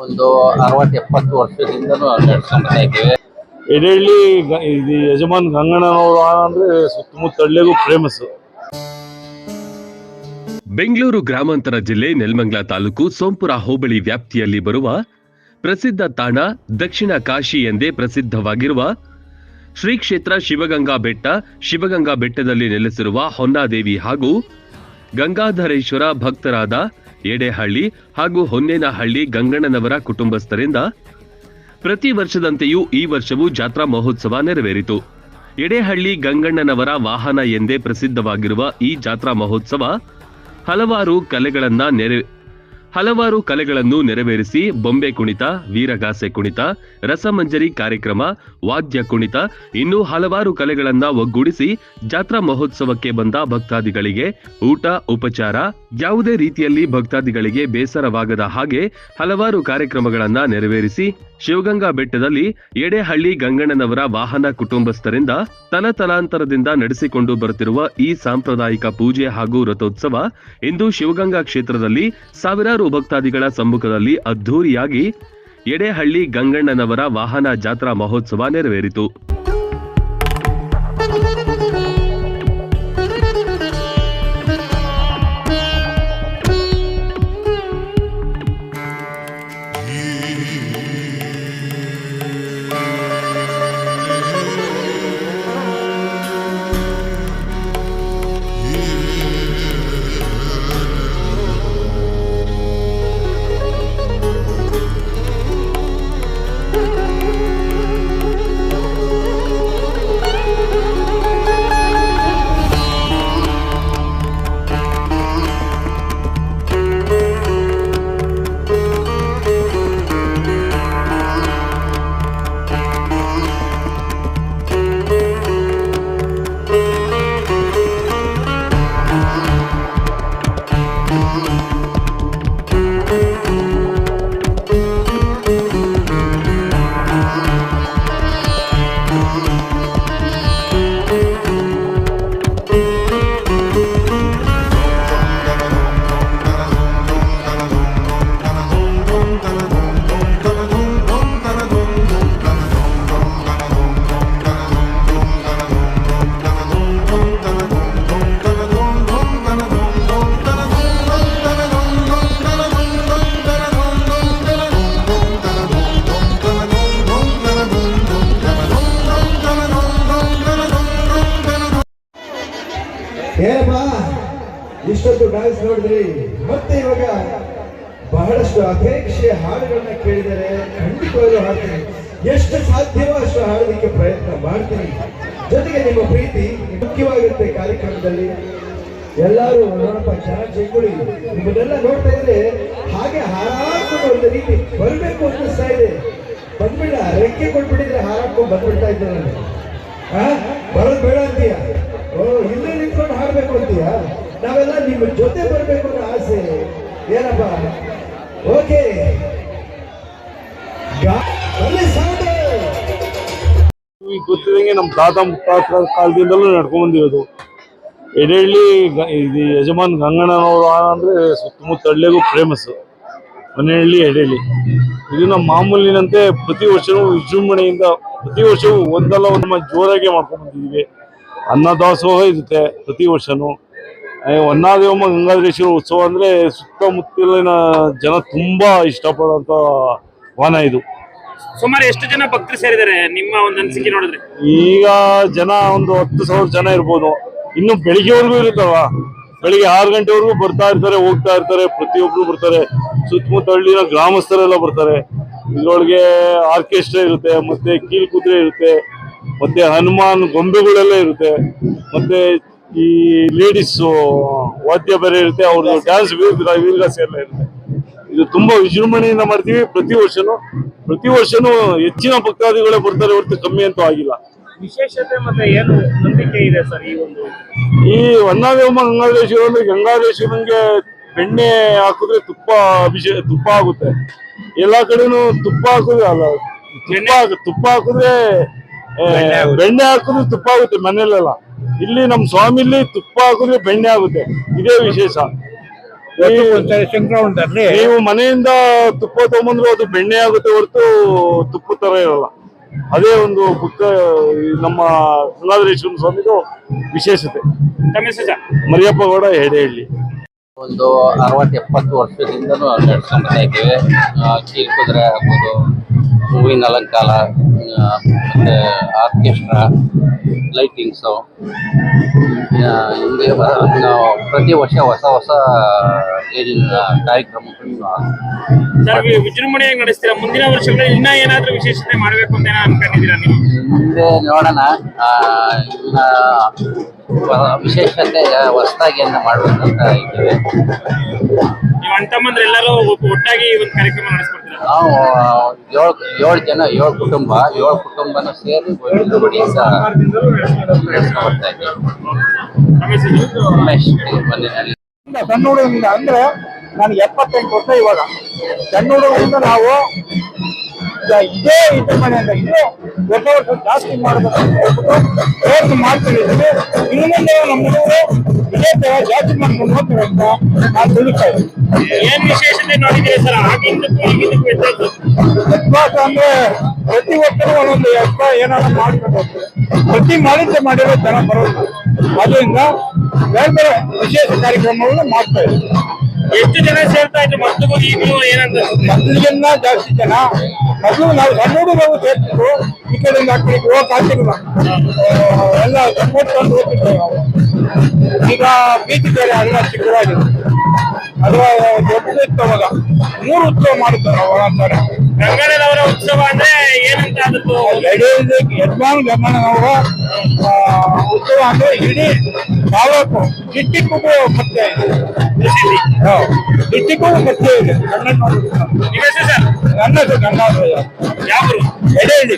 ಒಂದು 60-70 ವರ್ಷದಿಂದನೂ ನಡ್ಸ್ಕೊಂಡ್ತಾ ಇದ್ದೀವಿ. ಎಡೆಹಳ್ಳಿ ಇದು ಯಜಮಾನ್ ಗಂಗಣ್ಣನವರು ಅಂದ್ರೆ ಸುತ್ತಮುತ್ತ ಹಳ್ಳಿಗೂ ಫೇಮಸ್. ಬೆಂಗಳೂರು ಗ್ರಾಮಾಂತರ ಜಿಲ್ಲೆ ನೆಲಮಂಗಲ ತಾಲೂಕು ಸೋಂಪುರ ಹೋಬಳಿ ವ್ಯಾಪ್ತಿಯಲ್ಲಿ ಬರುವ ಪ್ರಸಿದ್ಧ ತಾಣ ದಕ್ಷಿಣ ಕಾಶಿ ಎಂದೇ ಪ್ರಸಿದ್ಧವಾಗಿರುವ ಶ್ರೀ ಕ್ಷೇತ್ರ ಶಿವಗಂಗಾ ಬೆಟ್ಟದಲ್ಲಿ ನೆಲೆಸಿರುವ ಹೊನ್ನಾದೇವಿ ಹಾಗೂ ಗಂಗಾಧರೇಶ್ವರ ಭಕ್ತರಾದ ಎಡೆಹಳ್ಳಿ ಹಾಗೂ ಹೊನ್ನೇನಹಳ್ಳಿ ಗಂಗಣ್ಣನವರ ಕುಟುಂಬಸ್ಥರಿಂದ ಪ್ರತಿ ವರ್ಷದಂತೆಯೂ ಈ ವರ್ಷವೂ ಜಾತ್ರಾ ಮಹೋತ್ಸವ ನೆರವೇರಿತು. ಎಡೆಹಳ್ಳಿ ಗಂಗಣ್ಣನವರ ವಾಹನ ಎಂದೇ ಪ್ರಸಿದ್ಧವಾಗಿರುವ ಈ ಜಾತ್ರಾ ಮಹೋತ್ಸವ ಹಲವಾರು ಕಲೆಗಳನ್ನು ನೆರವೇರಿಸಿ ಬೊಂಬೆ ಕುಣಿತ, ವೀರಗಾಸೆ ಕುಣಿತ, ರಸಮಂಜರಿ ಕಾರ್ಯಕ್ರಮ, ವಾದ್ಯ ಕುಣಿತ ಇನ್ನೂ ಹಲವಾರು ಕಲೆಗಳನ್ನ ಒಗ್ಗೂಡಿಸಿ ಜಾತ್ರಾ ಮಹೋತ್ಸವಕ್ಕೆ ಬಂದ ಭಕ್ತಾದಿಗಳಿಗೆ ಊಟ ಉಪಚಾರ, ಯಾವುದೇ ರೀತಿಯಲ್ಲಿ ಭಕ್ತಾದಿಗಳಿಗೆ ಬೇಸರವಾಗದ ಹಾಗೆ ಹಲವಾರು ಕಾರ್ಯಕ್ರಮಗಳನ್ನ ನೆರವೇರಿಸಿ ಶಿವಗಂಗಾ ಬೆಟ್ಟದಲ್ಲಿ ಎಡೆಹಳ್ಳಿ ಗಂಗಣ್ಣನವರ ವಾಹನ ಕುಟುಂಬಸ್ಥರಿಂದ ತಲತಲಾಂತರದಿಂದ ನಡೆಸಿಕೊಂಡು ಬರುತ್ತಿರುವ ಈ ಸಾಂಪ್ರದಾಯಿಕ ಪೂಜೆ ಹಾಗೂ ರಥೋತ್ಸವ ಇಂದು ಶಿವಗಂಗಾ ಕ್ಷೇತ್ರದಲ್ಲಿ ಸಾವಿರಾರು ಭಕ್ತಾದಿಗಳ ಸಮ್ಮುಖದಲ್ಲಿ ಅದ್ಧೂರಿಯಾಗಿ ಎಡೆಹಳ್ಳಿ ಗಂಗಣ್ಣನವರ ವಾಹನ ಜಾತ್ರಾ ಮಹೋತ್ಸವ ನೆರವೇರಿತು. ಏನಪ್ಪ ಇಷ್ಟೊಂದು ಡ್ಯಾನ್ಸ್ ನೋಡಿದ್ರಿ, ಮತ್ತೆ ಇವಾಗ ಬಹಳಷ್ಟು ಅಪೇಕ್ಷೆ ಹಾಡುಗಳನ್ನ ಕೇಳಿದರೆ ಖಂಡಿತವಾಗ್ಲೂ ಹಾಡ್ತೀನಿ. ಎಷ್ಟು ಸಾಧ್ಯವೋ ಅಷ್ಟು ಹಾಡೋದಕ್ಕೆ ಪ್ರಯತ್ನ ಮಾಡ್ತೀನಿ. ಜೊತೆಗೆ ನಿಮ್ಮ ಪ್ರೀತಿ ಮುಖ್ಯವಾಗಿರುತ್ತೆ ಕಾರ್ಯಕ್ರಮದಲ್ಲಿ. ಎಲ್ಲರೂ ನೋಡಪ್ಪ, ಚೆನ್ನಾಗಿ ಚೆಕ್ಕೊಳ್ಳಿ. ನಿಮ್ಮನ್ನೆಲ್ಲ ನೋಡ್ತಾ ಇದ್ರೆ ಹಾಗೆ ಹಾರಾಡ್ಕೊಂಡು ಒಂದು ರೀತಿ ಬರಬೇಕು ಅನ್ನಿಸ್ತಾ ಇದೆ. ಬಂದ್ಬಿಡ, ರೆಕ್ಕೆ ಕೊಟ್ಬಿಟ್ಟಿದ್ರೆ ಹಾರಾಡ್ಕೊಂಡು ಬಂದ್ಬಿಡ್ತಾ ಇದ್ದೆ ನಾನು. ಬರೋದು ಬೇಡ ಅಂತೀಯ? ಇಲ್ಲೇ ನಿಂತ್ಕೊಂಡು ಹಾಡ್ಬೇಕು ಅಂತೀಯ? ನಾವೆಲ್ಲ ನಿಮ್ಮ ಜೊತೆ ಬರ್ಬೇಕು ಅನ್ನೋ ಆಸೆ. ಏನಪ್ಪ? ಓಕೆ, ಗೊತ್ತಿದಂಗೆ ನಮ್ಮ ತಾತ ಮುತ್ತಾತರ ಕಾಲದಿಂದಲೂ ನಡ್ಕೊಂಡ್ ಬಂದಿರೋದು. ಎಡೆಹಳ್ಳಿ ಇದು ಯಜಮಾನ್ ಗಂಗಣ್ಣನವರು ಅಂದ್ರೆ ಸುತ್ತಮುತ್ತ ಹಳ್ಳಿಗೂ ಫೇಮಸ್. ಹೊನ್ನೇನಹಳ್ಳಿ ಎಡೆಹಳ್ಳಿ ಇದು ನಮ್ಮ ಮಾಮೂಲಿನಂತೆ ಪ್ರತಿ ವರ್ಷವೂ ವಿಜೃಂಭಣೆಯಿಂದ ಪ್ರತಿ ವರ್ಷವೂ ಒಂದಲ್ಲ ಒಂದು ಜೋರಾಗಿ ಮಾಡ್ಕೊಂಡು ಬಂದಿದ್ದೀವಿ. ಅನ್ನದಾಸೋಹ ಇರುತ್ತೆ ಪ್ರತಿ ವರ್ಷನೂ. ಹೊನ್ನಾದೇವಮ್ಮ ಗಂಗಾಧರೇಶ್ವರ ಉತ್ಸವ ಅಂದ್ರೆ ಸುತ್ತಮುತ್ತಲಿನ ಜನ ತುಂಬಾ ಇಷ್ಟಪಡುವಂತ ವಾಹನ ಇದು. ಸುಮಾರು ಎಷ್ಟು ಜನ ಭಕ್ತರು ಸೇರಿದ್ದಾರೆ ನಿಮ್ಮ ಒಂದು ಅನಿಸಿಕೆ ನೋಡಿದ್ರೆ? ಈಗ ಜನ ಒಂದು 10,000 ಜನ ಇರ್ಬೋದು. ಇನ್ನು ಬೆಳಿಗ್ಗೆವರೆಗೂ ಇರುತ್ತಲ್ವಾ, ಬೆಳಿಗ್ಗೆ 6 ಗಂಟೆವರೆಗೂ ಬರ್ತಾ ಇರ್ತಾರೆ, ಹೋಗ್ತಾ ಇರ್ತಾರೆ. ಪ್ರತಿಯೊಬ್ರು ಬರ್ತಾರೆ, ಸುತ್ತಮುತ್ತ ಹಳ್ಳಿನ ಗ್ರಾಮಸ್ಥರೆಲ್ಲ ಬರ್ತಾರೆ. ಇದ್ರೊಳಗೆ ಆರ್ಕೆಸ್ಟ್ರಾ ಇರುತ್ತೆ, ಮತ್ತೆ ಕೀಲ್ಕುದುರೆ ಇರುತ್ತೆ, ಮತ್ತೆ ಹನುಮಾನ್ ಗೊಂಬೆಗಳೆಲ್ಲ ಇರುತ್ತೆ, ಮತ್ತೆ ಈ ಲೇಡೀಸ್ ವಾದ್ಯ ಬೇರೆ ಇರುತ್ತೆ, ಅವ್ರದ್ದು ಡ್ಯಾನ್ಸ್ ವೀರಗಾಸೆ ಎಲ್ಲ ಇರುತ್ತೆ. ಇದು ತುಂಬಾ ವಿಜೃಂಭಣೆಯಿಂದ ಮಾಡ್ತೀವಿ. ಪ್ರತಿ ವರ್ಷನೂ ಹೆಚ್ಚಿನ ಭಕ್ತಾದಿಗಳೇ ಬರ್ತಾರೆ ಹೊರತು ಕಮ್ಮಿ ಅಂತೂ ಆಗಿಲ್ಲ. ವಿಶೇಷತೆ ಮತ್ತೆ ಏನು ನಂಬಿಕೆ ಇದೆ ಸರ್ ಈ ಹೊನ್ನಾದೇವಮ್ಮ ಗಂಗಾಧರೇಶ್ವರ ಅಂದ್ರೆ ಗಂಗಾಧರೇಶ್ವರಂಗೆ ಬೆಣ್ಣೆ ಹಾಕಿದ್ರೆ ತುಪ್ಪ ಆಗುತ್ತೆ. ಎಲ್ಲಾ ಕಡೆನೂ ತುಪ್ಪ ಹಾಕಿದ್ರೆ ಅಲ್ಲ, ತುಪ್ಪ ಹಾಕಿದ್ರೆ ಬೆಣ್ಣೆ ಹಾಕಿದ್ರೆ ತುಪ್ಪ ಆಗುತ್ತೆ ಮನೆಯಲ್ಲೆಲ್ಲ. ಇಲ್ಲಿ ನಮ್ಮ ಸ್ವಾಮಿಲಿ ತುಪ್ಪ ಹಾಕಿದ್ರೆ ಬೆಣ್ಣೆ ಆಗುತ್ತೆ. ಇದೇ ವಿಶೇಷ. ಸಂಕ್ರಮಣದಲ್ಲಿ ನೀವು ಮನೆಯಿಂದ ತುಪ್ಪ ತಗೊಂಬಂದ್ರು ಅದು ಬೆಣ್ಣೆ ಆಗುತ್ತೆ ಹೊರತು ತುಪ್ಪ ತರ ಇರಲ್ಲ. ಅದೇ ಒಂದು ನಮ್ಮ ಗಂಗಾಧರೇಶ್ವರ ಸ್ವಾಮಿದು ವಿಶೇಷತೆ. ತಮ್ಮ ಹೆಸರು ಸರ್? ಮರಿಯಪ್ಪ ಗೌಡ ಹೆಡೆಹಳ್ಳಿ. ಒಂದು 60-70 ವರ್ಷದಿಂದನೂ ನಡ್ಸ್ಕೊಂಡ್ ಬರ್ತಾ ಇದ್ದೀವಿ. ಕೀಲ್ ಕುದುರೆ ಆಗ್ಬೋದು, ಹೂವಿನ ಅಲಂಕಾರ, ಮತ್ತೆ ಆರ್ಕೆಸ್ಟ್ರಾ, ಲೈಟಿಂಗ್ಸು, ಹಿಂಗೆ ನಾವು ಪ್ರತಿ ವರ್ಷ ಹೊಸ ಕಾರ್ಯಕ್ರಮಗಳನ್ನು ಸರ್, ವಿಜೃಂಭಣೆಯಾಗಿ ನಡೆಸ್ತೀರಾ. ಮುಂದಿನ ವರ್ಷಗಳಲ್ಲಿ ಇನ್ನ ಏನಾದ್ರೂ ವಿಶೇಷತೆ ಮಾಡ್ಬೇಕು ಅಂತ ಅನ್ಕೊಂಡಿದ್ದೀರಾ ನೀವು? ಮುಂದೆ ನೋಡೋಣ. ಇನ್ನ ವಿಶೇಷತೆ ಹೊಸದಾಗಿ ಮಾಡಬೇಕು ಅಂತ ಇದ್ದೇವೆ. ನೀವು ಅಣ್ಣ ತಮ್ಮಂದ್ರೆ ಎಲ್ಲರೂ ಒಟ್ಟಾಗಿ ಒಂದು ಕಾರ್ಯಕ್ರಮ ನಡೆಸ್ಕೊಡ್ತೀರಾ? ನಾವು 7 ಜನ, 7 ಕುಟುಂಬನೂ ಸೇರಿ ವಿಜೃಂಭಣೆಯಿಂದ ನಡೆಸ್ಕೊಂಡು ಬರ್ತಾ ಇದ್ದೀವಿ. ತಮ್ಮ ಹೆಸರು? ಉಮೇಶ್ ಮನೆಯಲ್ಲಿ. ಸಣ್ಣ ಹುಡುಗರಿಂದ ಅಂದ್ರೆ ನನಗೆ 78 ವರ್ಷ. ಇವಾಗ ಸಣ್ಣ ಹುಡುಗರಿಂದ ನಾವು ಇದೇ ಇದ್ರ ಮನೆಯಿಂದ ಇನ್ನೂ ವರ್ಷ ಜಾಸ್ತಿ ಮಾಡಬೇಕಂತ ಹೇಳ್ಬಿಟ್ಟು ಪ್ರಯತ್ನ ಮಾಡ್ತಿದ್ದೀವಿ. ಇನ್ನು ಮುಂದೆ ನಮ್ಮ ಹುಡುಗರು ಇದೇ ತರ ಜಾಸ್ತಿ ಮಾಡ್ಕೊಂಡು ಹೋಗ್ತಾರೆ ಅಂತ ನಾನು ತಿಳಿಸ್ತಾ ಇದ್ದೀನಿ. ಏನ್ ವಿಶೇಷತೆ ನೋಡಿದ್ದೀರಿ ಸರ್ ಆಗಿದ್ದಕ್ಕೂ ಈಗಿದ್ದಕ್ಕೂ ಯಜ್ವಾಸ ಅಂದ್ರೆ ಪ್ರತಿ ವರ್ಷನೂ ಒಂದೊಂದು ಯಜ್ವ ಏನಾದ್ರು ಮಾಡ್ಕೊಂಡು ಹೋಗ್ತಾರೆ. ಪ್ರತಿ ಮಾಡಿರೋ ಜನ ಬರೋದು. ಅದರಿಂದ ಬೇರೆ ಬೇರೆ ವಿಶೇಷ ಕಾರ್ಯಕ್ರಮಗಳನ್ನು ಮಾಡ್ತಾ ಇದ್ದೀವಿ. ಎಷ್ಟು ಜನ ಸೇರ್ತಾ ಇದ್ರು ಮೊದಲು ಈಗಲೂ ಏನಂತ? ಮೊದಲಿಗೆಲ್ಲ ಜಾಸ್ತಿ ಜನ. ಮೊದಲು ನಾವು ಸಣ್ಣ ಹುಡುಗರು ಸೇರ್ತಿದ್ರು. ಈ ಕಡೆಯಿಂದ ಆ ಕಡೆಗೆ ಹೋಗಕ್ ಆಗ್ತಿರ್ಲಿಲ್ಲ. ಎಲ್ಲ ಸಪೋರ್ಟ್ ತಂದು ಹೋಗ್ತಿದ್ದೇವೆ ನಾವು. ಈಗ ಬೀಚ್ ಬೇರೆ ಅಲ್ಲ, ಚಿಕ್ಕದಾಗಿದೆ. ಅದು ದೊಡ್ಡದಿತ್ತು ಅವಾಗ. 3 ಉತ್ಸವ ಮಾಡುತ್ತಾರೆ ನಾವು ಅಂತಾರೆ. ಗಂಗಣ್ಣನವರ ಉತ್ಸವ ಅಂದ್ರೆ ಏನಂತ ಅದಕ್ಕೂ ಯಜಮಾನ ಗಂಗಣ್ಣನವರ ಉತ್ಸವ ಅಂದ್ರೆ ಇಡೀ ತಾಲೂಕು ಡಿಸ್ಟಿಕ್ಗೂ ಮತ್ತೆ ಡಿಸ್ಟಿಕ್ಗೂ ಮತ್ತೆ ಇದೆ. ನಿಮ್ಮ ಹೆಸರು ಸರ್? ನನ್ನ ಹೆಸರು ಗಂಗಾಧರ. ಯಾವ ಎಡೆಹಳ್ಳಿ.